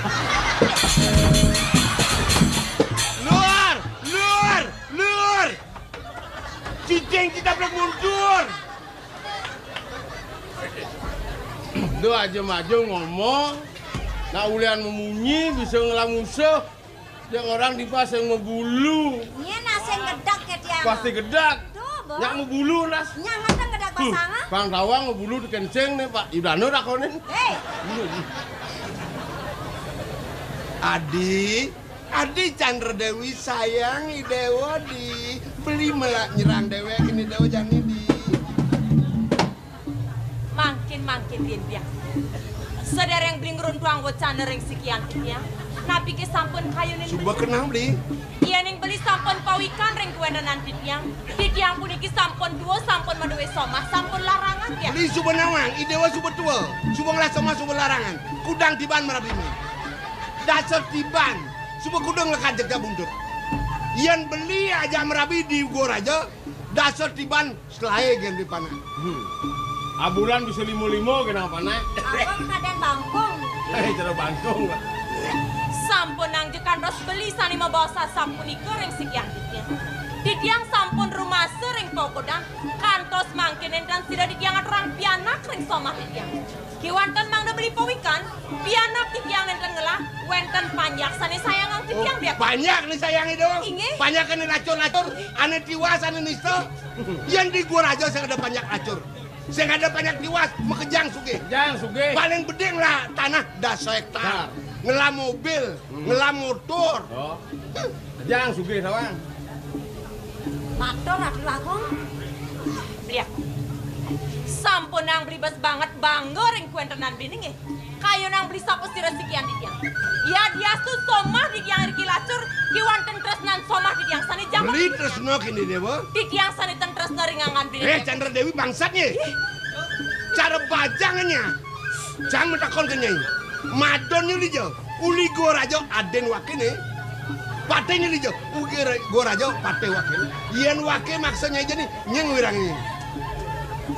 Luar! Cicing kita belum mundur. Do aja maju ngomong. Nak ulian memunyi bisa ngelamusuh. Yang orang di pasar ngebulu. Nya nasi gedak ke tiang. Pasti gedak. Tuh, Bo. Yang ngebulu nas. Nya ngadeng gedak pasangan. Bang Tawang ngebulu di kenceng nih Pak. Ibnu rakonin. Hei. Adi Chandra Dewi sayangi Dewa di beli melak nyerang Dewa ini Dewa jangan di Mangkin din biang. Saudara yang beli ngeruntuang go Chandra yang sekian napi ke sampun kayu nih. Coba kenal beli. Iya ning beli sampun pawikan ring kuwendanan titiang. Titiang puniki sampun dua sampun maduwe somah sampun larangan ya. Beli suba nawang, idewa suba tua. Suba ngelas sama suba larangan. Kudang tiban merabini. Dasar tiban. Suba kudang lekajak buntut. Yang beli aja merabi di gor aja. Dasar tiban selai gen di panah. Abulan bisa limo-limo kenapa naik? Abang kaden bangkung. Cara bangkung. Sampun nang jekan ros beli sani mabawa sampun iku ring sekian titiang. Titiang sampun rumah sering pokodang. Kantos mangkin dan sida titiang orang pianak ring somah titiang. Kiwanten mang do beli pawikan. Pianak titiang nenten ngelah. Wenten panjak sani sayangang titiang dia. Banyak nih sayangi doang. Inge. Banyak kan racun-racun. Ane tiwas, ane nisto. Yang di gor aja saya ada banyak racun. Saya ada banyak tiwas, mekejang suge. Jang suge. Paling bedeng lah tanah das hektar. Ngelam mobil, ngelam motor. Oh. Jang suge sawang. Motor atuh Bagong. Lihat. Sampun nang beli bas banget bangga ring kuentenan bini nge. Kayu nang beli sapu sira sekian titiang. Ya dia su somah di tiang riki lacur. Kiwanten tresnan somah di tiang sani jaman. Beli tresno kini Dewa. Titiang sani ten tresna ringangan bini. Chandra Dewi bangsatnya. Cara bajangannya. Jangan mentakon kenyai. Madonnya lijo. Uli gorajo aden wakene. Patenya lijo. Ugi gorajo pate wakene. Yen wake maksanya aja nih. Nyeng wirang ini.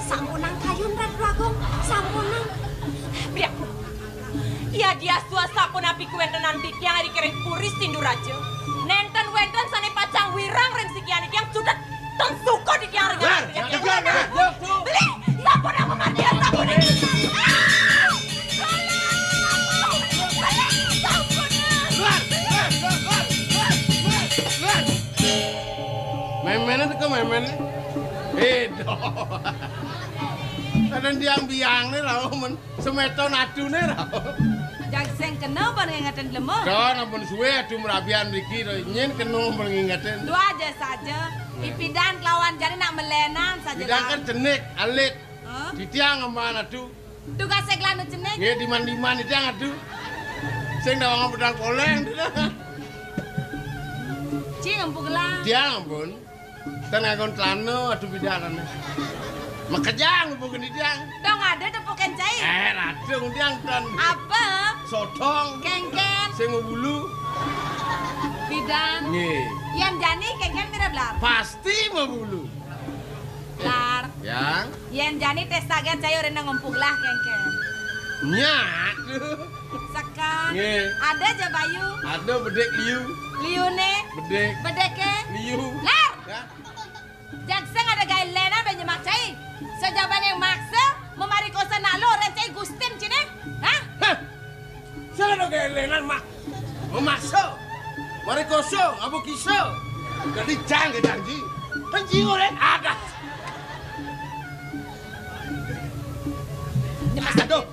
Sampunang kayun Rat Bagong. Sampunang. Biak. Ya dia suasa pun api kuentenan titiang hari kering puris tindur aja. Nenten wenten sani pacang wirang ring sekian yang sudah tensuko di tiang ringan. Beli. Sampun yang memandian sampun ini. Memen itu ke memen. Edo. Kadang diang biang nih rau men semeto nadu nih rau. Jagseng kena apa ngingetin lemah? Don ampun suwe adu merabian Riki nyen kena mengingetin. Dua aja saja. Ipidan lawan jadi nak melenan saja. Bidang kan jenik alit. Huh? Di tiang aman adu. Tugas seklanu jenek. Nggih diman-diman di tiang adu. Sing dawang pedang poleng. Cing empuk lah. Tiang ampun. Ten ngakon celana adu bidanan. Makejang bukan di tiang. Dong ada tepukan cai. Radung tiang dan Apa? sotong. Kengken. Sing bulu. Bidan. Nggih. Yang jani kengken mirip lar. Pasti bulu. Lar. Yang Yang jani tes sagan cai orang ngumpuk lah kengken. nyak. Sekan. Nggih. Ada aja bayu. Ada bedek liu. Liune. Bedek Bedeke. liu. Lar. Ya. Jagseng ada gaya lena benyemak cai. Sejaban yang maksa memari kosan nak lo orang cai gustin cine. Hah? Hah. Saya ada gelenan mak. Memaksa. Mari kosong, abu kisah. Jadi jang ke janji. Janji oleh ada. Aduh.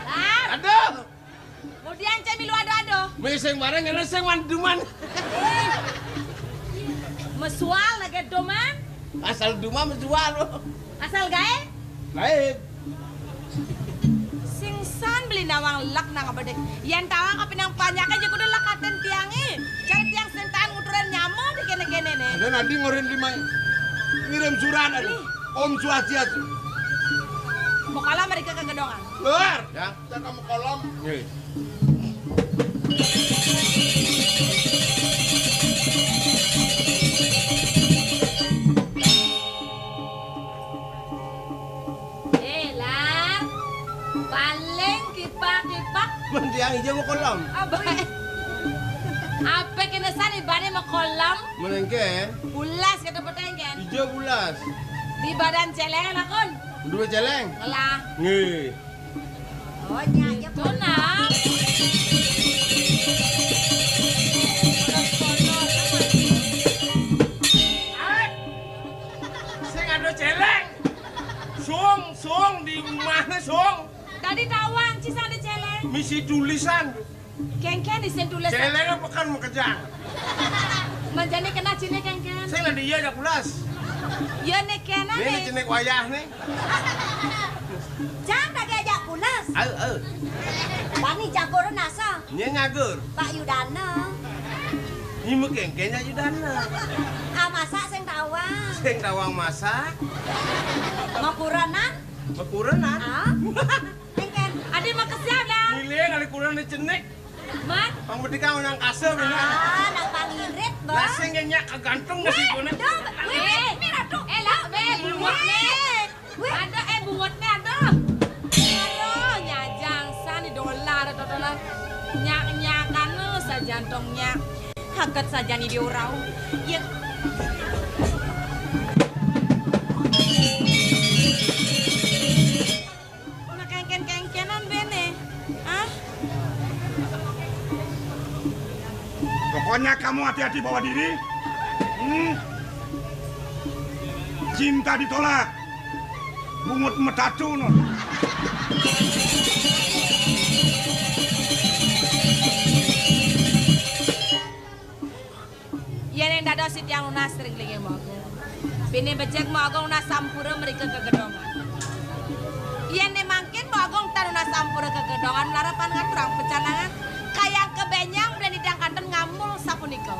Lar. Kemudian cai milu ado-ado. Meseng bareng ngene sing wanduman. Mesual lagi doman. Asal duma menjual. Asal gae. Baik. Singsan beli nawang lak nang bedek. Yang tawang kapinang panjak aja kudu lakaten tiangi. Cari tiang sentaan nguturan nyamo di kene-kene nih. Ada nanti ngorin lima. Ngirim surat ada. Om Swastiastu. Mau kalah mereka kegedongan. Luar. Ya. Kita kamu kolom. Nggih. Lar. Paling kipak-kipak. Mendiang hijau mau kolom. Apa? Apa kena sana ibadah mau kolam? Menengke. Bulas kata petengken. Hijau bulas. Di badan celeng lah kon. Dua celeng. Ngelah. Nge. Oh nyanyi Tuh nak. Saya ngado celeng. Sung di mana sung? Tadi tawang cisang di celeng. Misi tulisan. Kengken di sentulis. Celengnya pekan mau kejang. Menjadi kena cine kengken. Saya nggak dia ada pulas. Ya nek kena Ini nih. cine wayah nih. Jangan tak diajak pulas. Bani jago nasa. Ini nyagur. Pak Yudana. Ini mungkin kayaknya Yudana. Masak sing tawang. Sing tawang masak. Ngakuranan. Bekurenan. Kengken. Adi mau kesiap dah. Milih kali kurang dicenik. Mat. Pang bedika unang kasem ini. Nak pangirit bah. Nasi ngenyak kegantung nasi kuning. Lah, bungut nih. Ada bungut nih ada. Aduh, nyajang sani dolar totolan. Nyak-nyakan sajantongnya. Haket saja nih diurau. Ya. Nah, kengken-kengkenan bene. Hah? Pokoknya kamu hati-hati bawa diri. Cinta ditolak. Bungut metatu no. Yan yang dada sit yang lunas sering lagi mau. Bini becek mau agong unas sampura mereka ke gedongan. Yan yang mangkin mau agong tan unas sampura ke gedongan larapan ngaturang pecanangan. Kayak kebenyang beli di kanten ngamul sapuniko.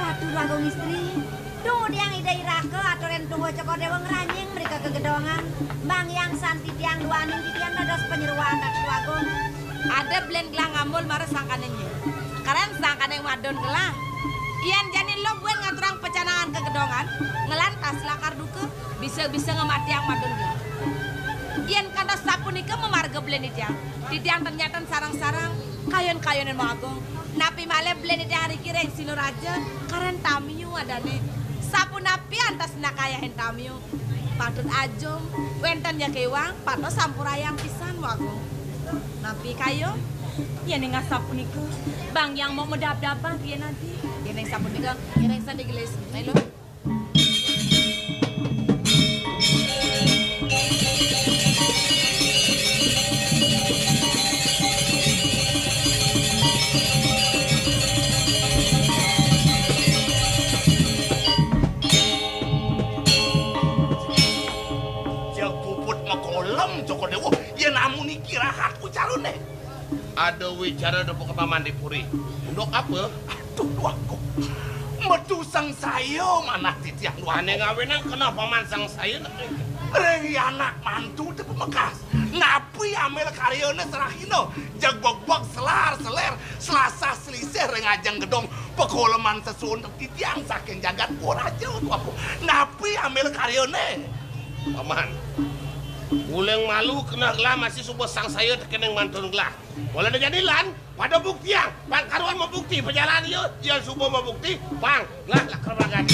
Ratu Agong istri. Tunggu diang idai raka atau tunggu cokor dewa ngeranying mereka ke gedongan. Bang yang santi tiang duaning di tiang dados penyeruan Ratu Agong. Ada blend gelang ngamul marah sangkanennya. Karen sangkaneng wadon gelah. Ian jani lo buat ngaturang pecanangan ke gedongan. Ngelantas lakar duke bisa-bisa ngemati yang madon gelah. Ian kata sapunika memarga blend itu yang. Di tiang ternyata sarang-sarang kayon-kayonin mau agong. Napi male blend itu hari kira yang silur aja. Karen tamiu ada nih. Sapu napi antas nakayahin tamiu. Patut ajom. Wenten ya kewang. Pato sampurayang pisan wagung. Napi kayo. Ya nih nggak sapu niku. Bang yang mau medap-dapan dia nanti. Ya nih sapu niku. Ya nih sandi gelis. Ayo. Joko Dewo, ya namun ini kira aku calon nih. Ada wicara dapur ke Paman Dipuri. Untuk apa? Aduh, aku. Metu sang sayo mana titiang dua. Ane ngawenan kena Paman sang saya. Rengi anak mantu di pemekas. Napi amel karyone serahino. Jagbok-bok selar-seler. Selasa selisih rengajang gedong. Pekoleman sesun titiang saking jagat aja untuk aku. Napi amel karyone. Paman. Uleng malu kena gelah masih subuh sang saya terkeneng mantun gelah. Boleh jadilan pada bukti yang Bang Karuan mau bukti perjalanan yuk. Dia subuh mau bukti. Bang, lah kerbagan.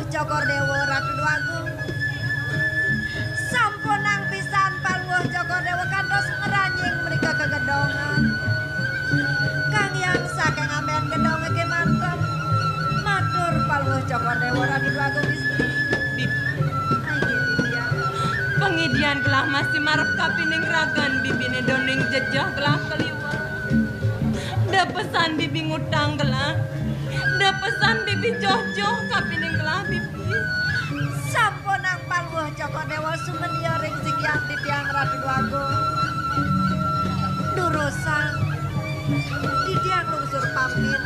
Cokor Dewo Ratu Agung. Sampunang pisan paluh Cokor Dewo kantos ngeranying mereka ke gedongan. Kang yang saking amen gedonge ke mantap. Matur paluh Cokor Dewo Ratu Agung istri. Pengidian gelah masih marep kapining ragan bibine doning jejah gelah keliwat. Da pesan bibi ngutang gelah. Da pesan bibi joh-joh kapining gelah beli. Sampun angpal woh Joko Dewa sumenia ring sikian titiang Ratu Agung. Durosan titiang lungsur pamit.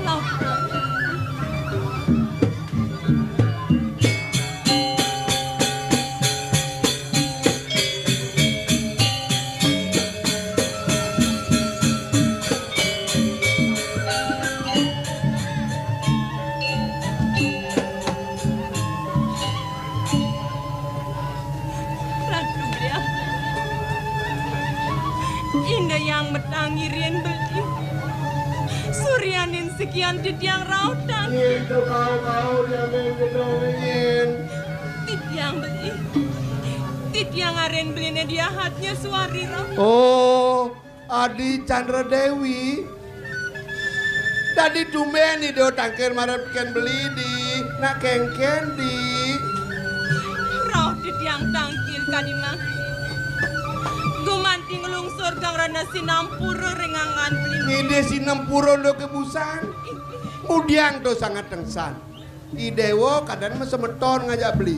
Lapa. Yang metangi rien beli Suryanin sekian titiang rautan itu kau yang ngedongin titiang beli titiang aren belinya dia hatnya suari raut. Oh Adi Chandra Dewi tadi tumben do tangkir marapkan beli di nak kengken di raut titiang tangkil kadimang gumanti ngelungsur kang rana sinampura rengangan beli ngide sinampura do kebusan mudiang do sangat tengsan idewo kadang mah semeton ngajak beli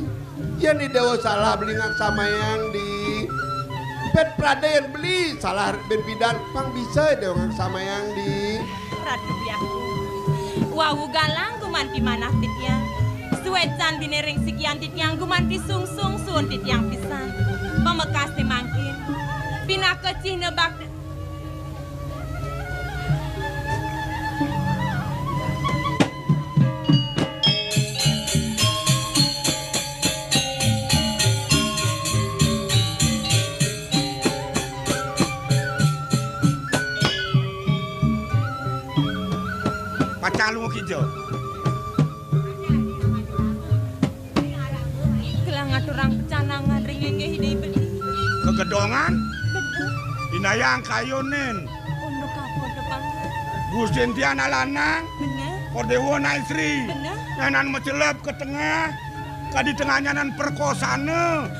yan idewo salah beli ngak sama yang di pet praden beli salah berbidan pang bisa idewo ngak sama yang di Ratu Biaku wawu galang gumanti manah titiang suwecan binering sikian titiang gumanti sungsung sun titiang pisan pemekas mangkin Pina kecih nebak Pacalung kijo. kelang aturang pecanangan ringenge hidai beli Kegedongan Inayang kayunin untuk apa depan Gusin Tiana lanang bener Kordewo naisri bener Nyanan mecelep ke tengah Kadi tengahnya nan perkosane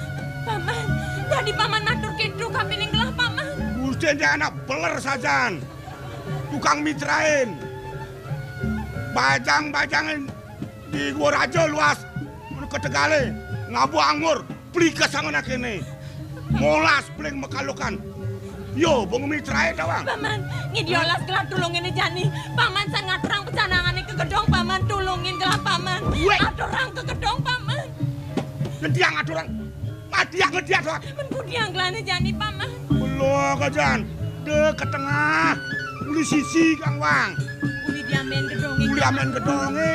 paman jadi paman matur kitu kapining gelah paman Gusin Tiana beler sajan Tukang mitrain Bajang-bajang di gua raja luas ke Tegale ngabu anggur beli kesangan kene molas beling mekalukan yo bong mitrae tawang paman ngidiolas gelah tulungin jani paman sangat terang pecanangan ke gedong paman tulungin gelah paman aturang ke gedong paman ngediang aturang matiak ngediak soal menkudiang gelahnya jani paman belum kajan de ke tengah uli sisi kang wang uli diamen gedongi uli amen gedongi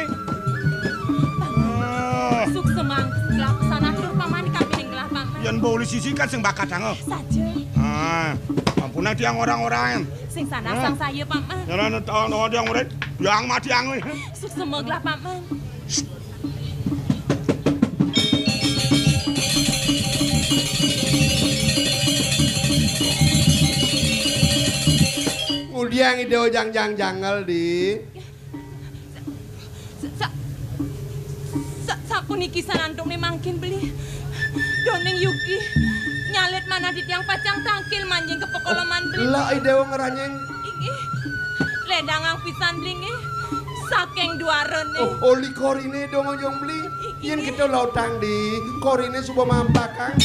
suk semang gelah pesan atur paman kapining gelah paman yan bo uli sisi kan sing bakat hango saja ampunang tiang orang-orang sing sana sang saya paman jalan tahun tiang murid yang mati angin suk semang gelah paman mudiang ideo jang-jang-jangal di Sapuniki sanandong ni mangkin beli Doneng Yuki nyalet mana di tiang pacang tangkil manjing ke pekoloman beli lah ideo ngeranyeng iki ledangang pisan beli saking duaren nih oli korine dong ojong beli yen kita lautang di korine subuh mampakang